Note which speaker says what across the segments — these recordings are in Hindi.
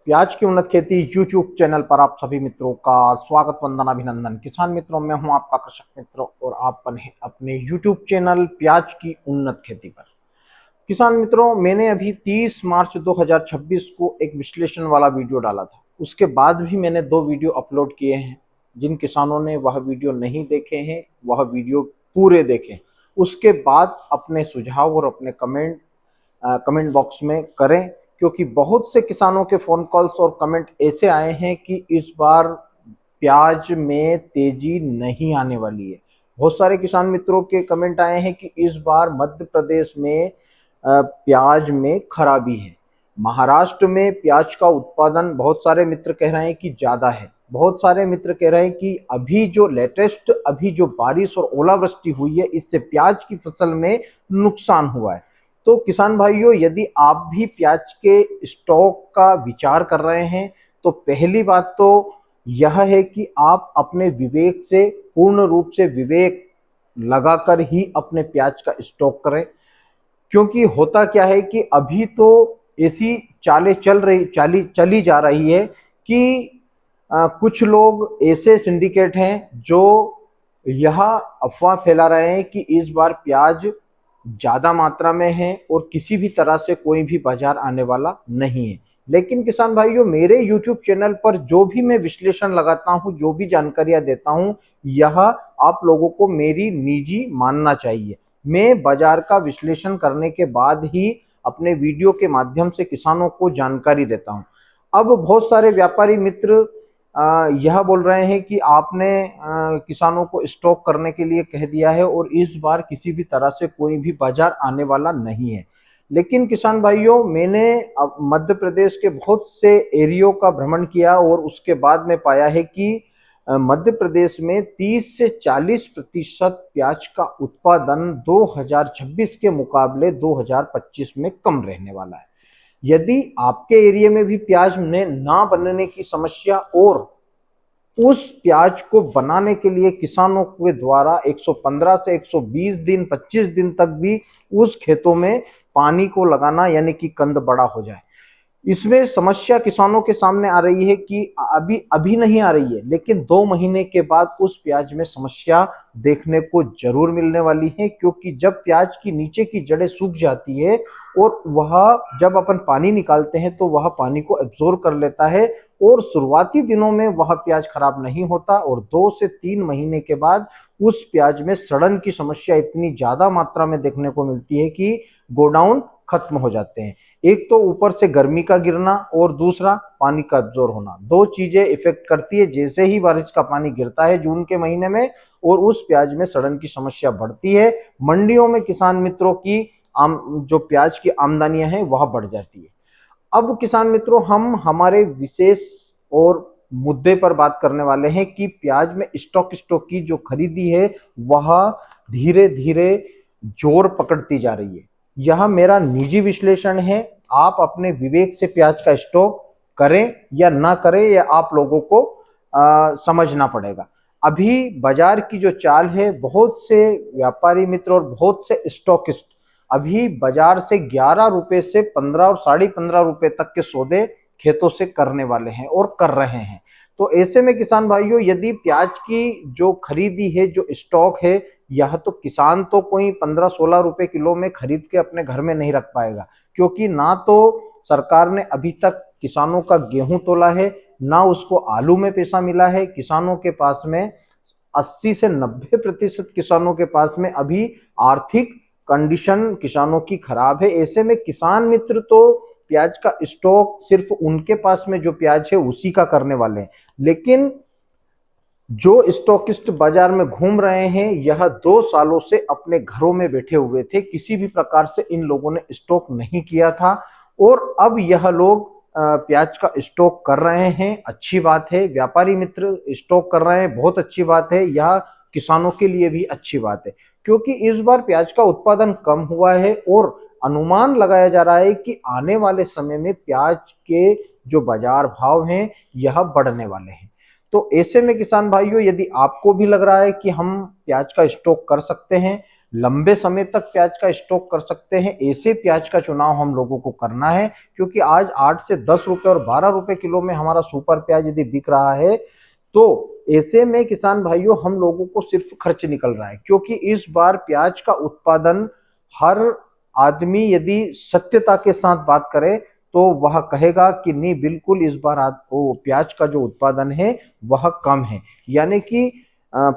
Speaker 1: प्याज की उन्नत खेती यूट्यूब चैनल पर आप सभी मित्रों का स्वागत वंदन अभिनंदन। किसान मित्रों, मैं हूं आपका कृषक मित्र और आप बने अपने यूट्यूब चैनल प्याज की उन्नत खेती पर। किसान मित्रों, मैंने अभी 30 मार्च 2026 को एक विश्लेषण वाला वीडियो डाला था। उसके बाद भी मैंने 2 वीडियो अपलोड किए हैं। जिन किसानों ने वह वीडियो नहीं देखे हैं वह वीडियो पूरे देखें, उसके बाद अपने सुझाव और अपने कमेंट बॉक्स में करें, क्योंकि बहुत से किसानों के फोन कॉल्स और कमेंट ऐसे आए हैं कि इस बार प्याज में तेजी नहीं आने वाली है। बहुत सारे किसान मित्रों के कमेंट आए हैं कि इस बार मध्य प्रदेश में प्याज में खराबी है। महाराष्ट्र में प्याज का उत्पादन बहुत सारे मित्र कह रहे हैं कि ज़्यादा है। बहुत सारे मित्र कह रहे हैं कि अभी जो बारिश और ओलावृष्टि हुई है, इससे प्याज की फसल में नुकसान हुआ है। तो किसान भाइयों, यदि आप भी प्याज के स्टॉक का विचार कर रहे हैं तो पहली बात तो यह है कि आप अपने विवेक से, पूर्ण रूप से विवेक लगाकर ही अपने प्याज का स्टॉक करें। क्योंकि होता क्या है कि अभी तो ऐसी चालें चली जा रही है कि कुछ लोग ऐसे सिंडिकेट हैं जो यह अफवाह फैला रहे हैं कि इस बार प्याज ज़्यादा मात्रा में है और किसी भी तरह से कोई भी बाजार आने वाला नहीं है। लेकिन किसान भाइयों, मेरे YouTube चैनल पर जो भी मैं विश्लेषण लगाता हूं, जो भी जानकारियां देता हूं, यह आप लोगों को मेरी निजी मानना चाहिए। मैं बाजार का विश्लेषण करने के बाद ही अपने वीडियो के माध्यम से किसानों को जानकारी देता हूं। अब बहुत सारे व्यापारी मित्र यह बोल रहे हैं कि आपने किसानों को स्टॉक करने के लिए कह दिया है और इस बार किसी भी तरह से कोई भी बाजार आने वाला नहीं है। लेकिन किसान भाइयों, मैंने मध्य प्रदेश के बहुत से एरियो का भ्रमण किया और उसके बाद में पाया है कि मध्य प्रदेश में 30 से 40% प्याज का उत्पादन 2026 के मुकाबले 2025 में कम रहने वाला है। यदि आपके एरिया में भी प्याज में ना बनने की समस्या और उस प्याज को बनाने के लिए किसानों के द्वारा 115 से 120 दिन, 25 दिन तक भी उस खेतों में पानी को लगाना, यानी कि कंद बड़ा हो जाए, इसमें समस्या किसानों के सामने आ रही है कि अभी नहीं आ रही है, लेकिन 2 महीने के बाद उस प्याज में समस्या देखने को जरूर मिलने वाली है। क्योंकि जब प्याज की नीचे की जड़ें सूख जाती है और वह जब अपन पानी निकालते हैं तो वह पानी को एब्जॉर्ब कर लेता है और शुरुआती दिनों में वह प्याज खराब नहीं होता और 2 से 3 महीने के बाद उस प्याज में सड़न की समस्या इतनी ज्यादा मात्रा में देखने को मिलती है कि गोडाउन खत्म हो जाते हैं। एक तो ऊपर से गर्मी का गिरना और दूसरा पानी का एब्जॉर्ब होना, 2 चीजें इफेक्ट करती है। जैसे ही बारिश का पानी गिरता है जून के महीने में और उस प्याज में सड़न की समस्या बढ़ती है, मंडियों में किसान मित्रों की जो प्याज की आमदनियां हैं वह बढ़ जाती है। अब किसान मित्रों, हम हमारे विशेष और मुद्दे पर बात करने वाले हैं कि प्याज में स्टॉक की जो खरीदी है वह धीरे धीरे जोर पकड़ती जा रही है। यह मेरा निजी विश्लेषण है। आप अपने विवेक से प्याज का स्टॉक करें या ना करें, यह आप लोगों को समझना पड़ेगा। अभी बाजार की जो चाल है, बहुत से व्यापारी मित्र और बहुत से स्टॉकिस्ट अभी बाजार से 11 रुपए से 15 और 15.5 रुपए तक के सौदे खेतों से करने वाले हैं और कर रहे हैं। तो ऐसे में किसान भाइयों, यदि प्याज की जो खरीदी है, जो स्टॉक है, यह तो किसान तो कोई 15-16 रुपए किलो में खरीद के अपने घर में नहीं रख पाएगा, क्योंकि ना तो सरकार ने अभी तक किसानों का गेहूं तोला है, ना उसको आलू में पैसा मिला है। किसानों के पास में 80 से 90% किसानों के पास में अभी आर्थिक कंडीशन किसानों की खराब है। ऐसे में किसान मित्र तो प्याज का स्टॉक सिर्फ उनके पास में जो प्याज है उसी का करने वाले हैं। लेकिन जो स्टॉकिस्ट बाजार में घूम रहे हैं, यह 2 सालों से अपने घरों में बैठे हुए थे, किसी भी प्रकार से इन लोगों ने स्टॉक नहीं किया था और अब यह लोग प्याज का स्टॉक कर रहे हैं। अच्छी बात है, व्यापारी मित्र स्टॉक कर रहे हैं, बहुत अच्छी बात है। यह किसानों के लिए भी अच्छी बात है, क्योंकि इस बार प्याज का उत्पादन कम हुआ है और अनुमान लगाया जा रहा है कि आने वाले समय में प्याज के जो बाजार भाव हैं यह बढ़ने वाले हैं। तो ऐसे में किसान भाइयों, यदि आपको भी लग रहा है कि हम प्याज का स्टॉक कर सकते हैं, लंबे समय तक प्याज का स्टॉक कर सकते हैं, ऐसे प्याज का चुनाव हम लोगों को करना है। क्योंकि आज 8 से 10 रुपए और 12 रुपए किलो में हमारा सुपर प्याज यदि बिक रहा है, तो ऐसे में किसान भाइयों हम लोगों को सिर्फ खर्च निकल रहा है। क्योंकि इस बार प्याज का उत्पादन, हर आदमी यदि सत्यता के साथ बात करे तो वह कहेगा कि नहीं, बिल्कुल इस बार वो प्याज का जो उत्पादन है वह कम है। यानी कि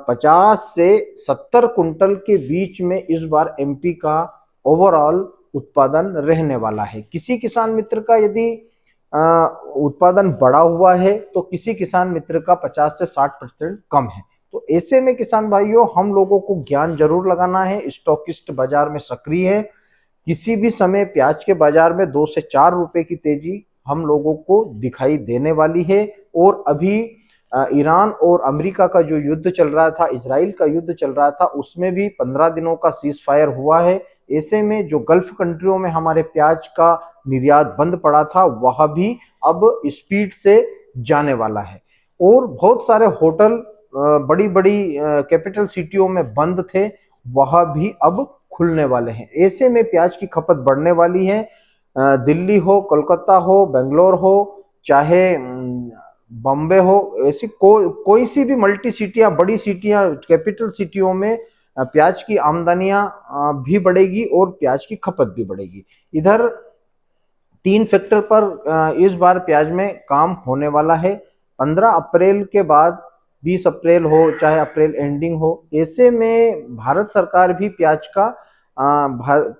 Speaker 1: 50 से 70 कुंटल के बीच में इस बार एमपी का ओवरऑल उत्पादन रहने वाला है। किसी किसान मित्र का यदि उत्पादन बढ़ा हुआ है तो किसी किसान मित्र का 50 से 60% कम है। तो ऐसे में किसान भाइयों हम लोगों को ज्ञान जरूर लगाना है। स्टॉकिस्ट बाजार में सक्रिय है, किसी भी समय प्याज के बाजार में 2 से 4 रुपए की तेजी हम लोगों को दिखाई देने वाली है। और अभी ईरान और अमेरिका का जो युद्ध चल रहा था, इजराइल का युद्ध चल रहा था, उसमें भी 15 दिनों का सीज फायर हुआ है। ऐसे में जो गल्फ कंट्रियों में हमारे प्याज का निर्यात बंद पड़ा था वह भी अब स्पीड से जाने वाला है। और बहुत सारे होटल बड़ी बड़ी कैपिटल सिटियों में बंद थे, वह भी अब खुलने वाले हैं। ऐसे में प्याज की खपत बढ़ने वाली है। दिल्ली हो, कोलकाता हो, बेंगलोर हो, चाहे बॉम्बे हो, ऐसी कोई सी भी मल्टी सिटियां, बड़ी सिटियां, कैपिटल सिटियों में प्याज की आमदनियां भी बढ़ेगी और प्याज की खपत भी बढ़ेगी। इधर 3 फैक्टर पर इस बार प्याज में काम होने वाला है। 15 अप्रैल के बाद 20 अप्रैल हो, चाहे अप्रैल एंडिंग हो, ऐसे में भारत सरकार भी प्याज का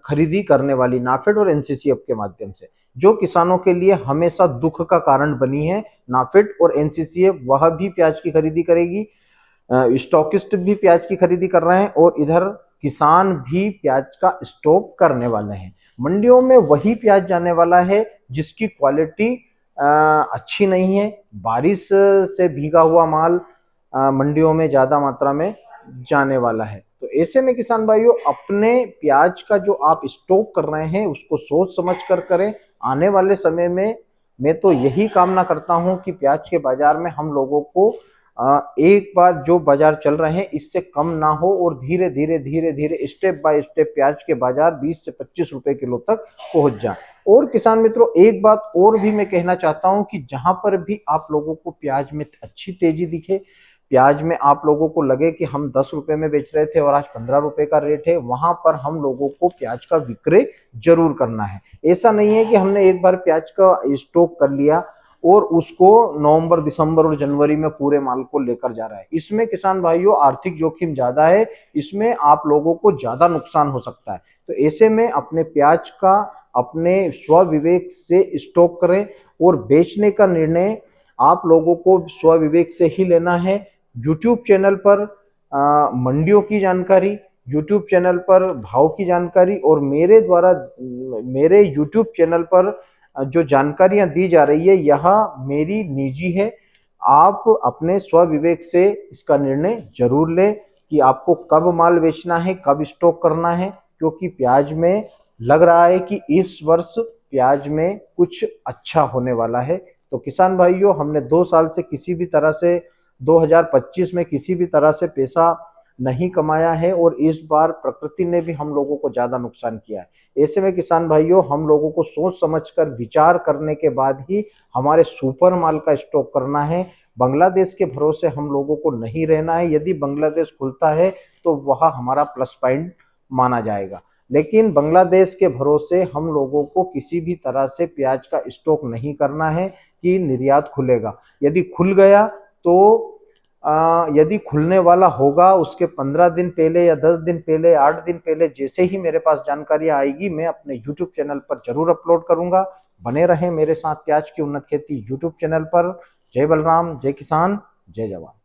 Speaker 1: खरीदी करने वाली, नाफेड और एनसीसीएफ के माध्यम से, जो किसानों के लिए हमेशा दुख का कारण बनी है। नाफेड और एनसीसीएफ वह भी प्याज की खरीदी करेगी, स्टॉकिस्ट भी प्याज की खरीदी कर रहे हैं और इधर किसान भी प्याज का स्टॉक करने वाले हैं। मंडियों में वही प्याज जाने वाला है जिसकी क्वालिटी अच्छी नहीं है। बारिश से भीगा हुआ माल मंडियों में ज्यादा मात्रा में जाने वाला है। तो ऐसे में किसान भाइयों अपने प्याज का जो आप स्टॉक कर रहे हैं उसको सोच समझ कर करें। आने वाले समय में मैं तो यही कामना करता हूं कि प्याज के बाजार में हम लोगों को एक बार जो बाजार चल रहे हैं इससे कम ना हो और धीरे धीरे स्टेप बाय स्टेप प्याज के बाजार 20 से 25 रुपए किलो तक पहुंच जाए। और किसान मित्रों एक बात और भी मैं कहना चाहता हूं कि जहां पर भी आप लोगों को प्याज में अच्छी तेजी दिखे, प्याज में आप लोगों को लगे कि हम 10 रुपए में बेच रहे थे और आज 15 रुपए का रेट है, वहां पर हम लोगों को प्याज का विक्रय जरूर करना है। ऐसा नहीं है कि हमने एक बार प्याज का स्टॉक कर लिया और उसको नवंबर, दिसंबर और जनवरी में पूरे माल को लेकर जा रहा है। इसमें किसान भाइयों आर्थिक जोखिम ज्यादा है, इसमें आप लोगों को ज्यादा नुकसान हो सकता है। तो ऐसे में अपने प्याज का अपने स्व विवेक से स्टॉक करें और बेचने का निर्णय आप लोगों को स्व विवेक से ही लेना है। यूट्यूब चैनल पर मंडियों की जानकारी, यूट्यूब चैनल पर भाव की जानकारी और मेरे द्वारा मेरे यूट्यूब चैनल पर जो जानकारियां दी जा रही है यह मेरी निजी है। आप अपने स्व विवेक से इसका निर्णय जरूर लें कि आपको कब माल बेचना है, कब स्टॉक करना है। क्योंकि प्याज में लग रहा है कि इस वर्ष प्याज में कुछ अच्छा होने वाला है। तो किसान भाइयों हमने 2 साल से किसी भी तरह से 2025 में किसी भी तरह से पैसा नहीं कमाया है और इस बार प्रकृति ने भी हम लोगों को ज्यादा नुकसान किया है। ऐसे में किसान भाइयों हम लोगों को सोच समझकर विचार करने के बाद ही हमारे सुपर माल का स्टॉक करना है। बांग्लादेश के भरोसे हम लोगों को नहीं रहना है। यदि बांग्लादेश खुलता है तो वह हमारा प्लस पॉइंट माना जाएगा, लेकिन बांग्लादेश के भरोसे हम लोगों को किसी भी तरह से प्याज का स्टॉक नहीं करना है कि निर्यात खुलेगा। यदि खुल गया तो यदि खुलने वाला होगा उसके 15 दिन पहले या 10 दिन पहले, 8 दिन पहले, जैसे ही मेरे पास जानकारी आएगी मैं अपने YouTube चैनल पर जरूर अपलोड करूंगा। बने रहें मेरे साथ प्याज की उन्नत खेती YouTube चैनल पर। जय बलराम, जय किसान, जय जवान।